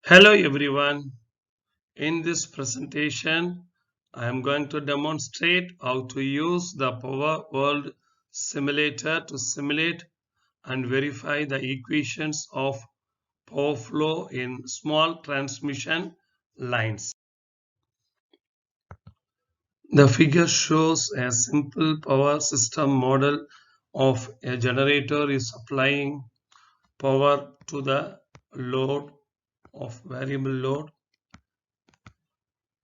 Hello everyone. In this presentation, I am going to demonstrate how to use the Power World simulator to simulate and verify the equations of power flow in small transmission lines. The figure shows a simple power system model of a generator is supplying power to the load of variable load,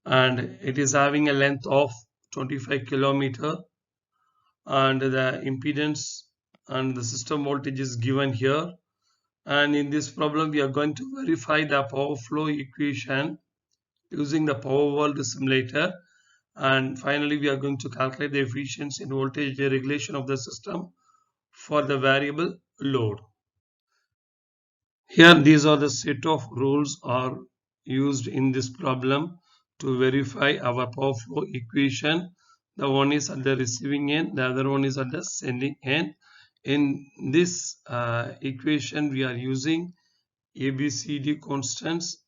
and it is having a length of 25 kilometer, and the impedance and the system voltage is given here. And in this problem we are going to verify the power flow equation using the power world simulator, and finally we are going to calculate the efficiency and voltage regulation of the system for the variable load. Here these are the set of rules are used in this problem to verify our power flow equation. The one is at the receiving end, the other one is at the sending end. In this equation we are using ABCD constants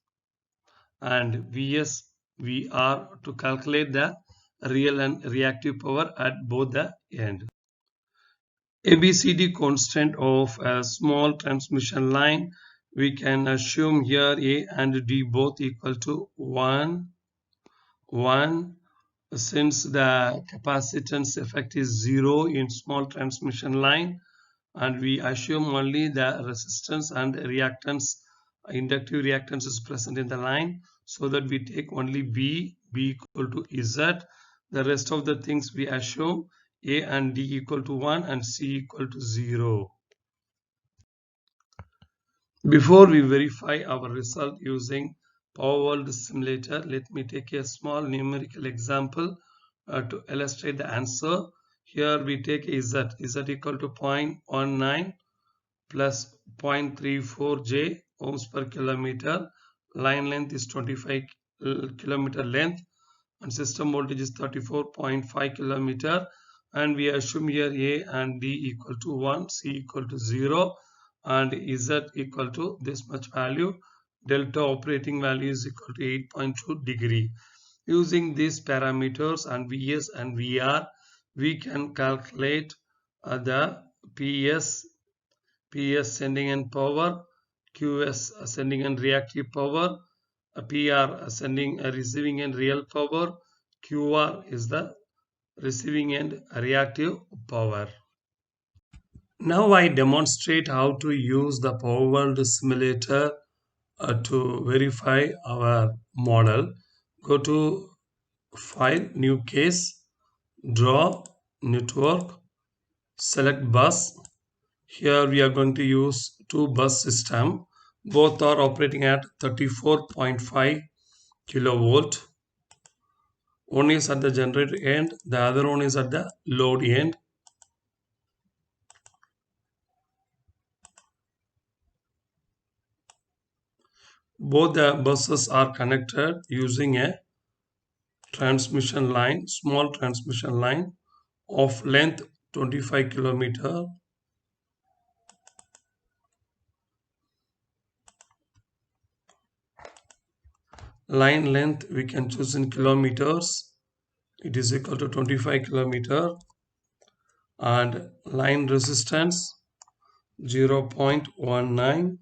and Vs, Vr to calculate the real and reactive power at both the end. ABCD constant of a small transmission line, we can assume here A and D both equal to 1, 1, since the capacitance effect is 0 in small transmission line, and we assume only the resistance and reactance, inductive reactance is present in the line, so that we take only B equal to Z. The rest of the things we assume A and D equal to 1 and C equal to 0. Before we verify our result using Power World Simulator, let me take a small numerical example to illustrate the answer. Here we take Z equal to 0.19 plus 0.34 J ohms per kilometer. Line length is 25 kilometer length and system voltage is 34.5 kilometer, and we assume here A and D equal to 1, C equal to 0, and Z equal to this much value. Delta operating value is equal to 8.2 degree. Using these parameters and Vs and Vr, we can calculate the PS sending end power, QS sending and reactive power, PR sending receiving end real power, QR is the receiving end reactive power. Now I demonstrate how to use the Power World simulator to verify our model. Go to File, New Case, Draw Network, select Bus. Here we are going to use two bus system. Both are operating at 34.5 kilovolt. One is at the generator end, the other one is at the load end. Both the buses are connected using a transmission line, small transmission line of length 25 kilometer. Line length we can choose in kilometers. It is equal to 25 kilometer, and line resistance 0.19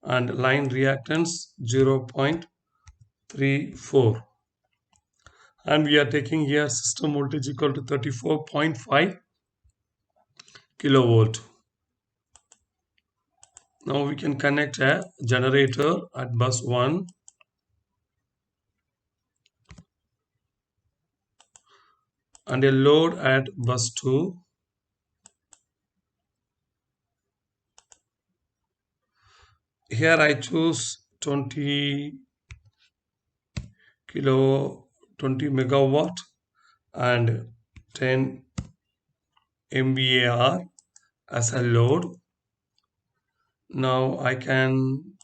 and line reactance 0.34, and we are taking here system voltage equal to 34.5 kilovolt. Now we can connect a generator at bus 1 and a load at bus 2. Here I choose 20 megawatt and 10 MVAR as a load. Now I can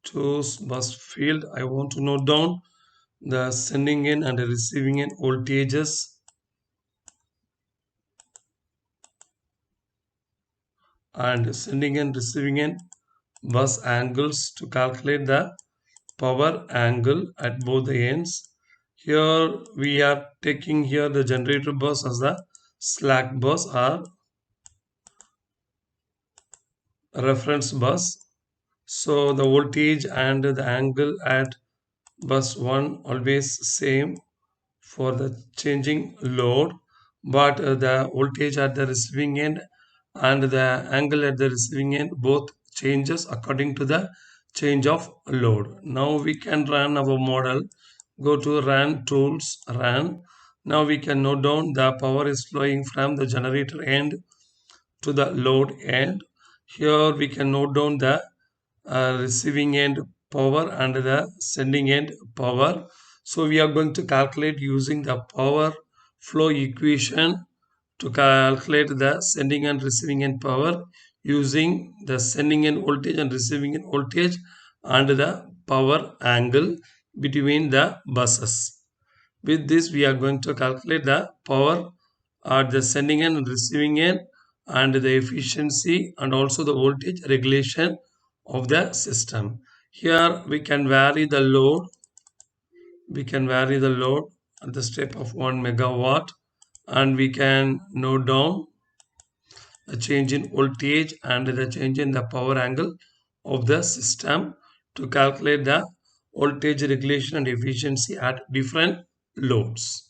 choose bus field. I want to note down the sending in and the receiving in voltages, and sending and receiving in bus angles to calculate the power angle at both the ends. Here we are taking here the generator bus as the slack bus or reference bus. So the voltage and the angle at bus 1 always same for the changing load, but the voltage at the receiving end and the angle at the receiving end both changes according to the change of load. Now we can run our model. Go to run tools, run. Now we can note down the power is flowing from the generator end to the load end. Here we can note down the receiving end power and the sending end power. So we are going to calculate using the power flow equation to calculate the sending and receiving end power using the sending end voltage and receiving end voltage and the power angle between the buses. With this, we are going to calculate the power at the sending end and receiving end and the efficiency and also the voltage regulation of the system. Here we can vary the load. We can vary the load at the step of 1 megawatt, and we can note down the change in voltage and the change in the power angle of the system to calculate the voltage regulation and efficiency at different loads.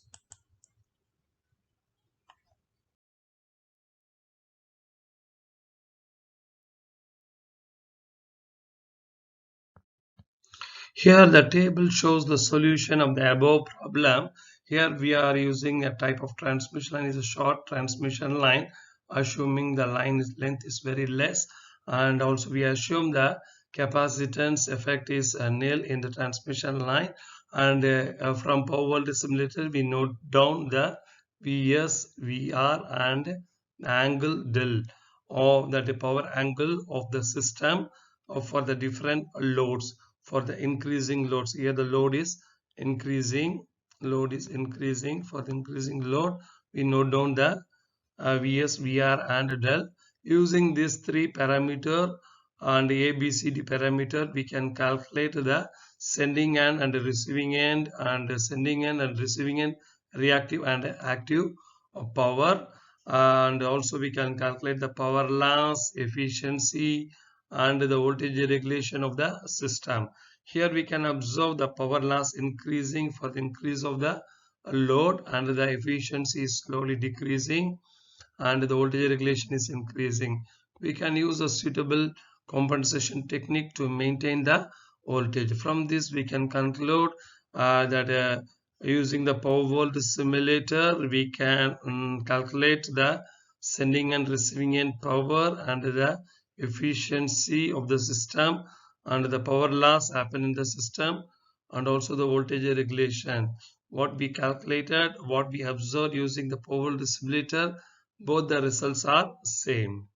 Here the table shows the solution of the above problem. Here we are using a type of transmission line is a short transmission line, assuming the line length is very less, and also we assume the capacitance effect is nil in the transmission line, and from power voltage simulator we note down the Vs, Vr and the angle del or the power angle of the system for the different loads. For the increasing loads, here the load is increasing, for the increasing load we note down the Vs, Vr and del. Using these three parameter and ABCD parameter, we can calculate the sending end and receiving end and sending end and receiving end reactive and active power, and also we can calculate the power loss, efficiency and the voltage regulation of the system. Here we can observe the power loss increasing for the increase of the load and the efficiency is slowly decreasing and the voltage regulation is increasing. We can use a suitable compensation technique to maintain the voltage. From this we can conclude that using the power volt simulator we can calculate the sending and receiving end power and the efficiency of the system and the power loss happen in the system and also the voltage regulation. What we calculated, what we observed using the power volt simulator, both the results are same.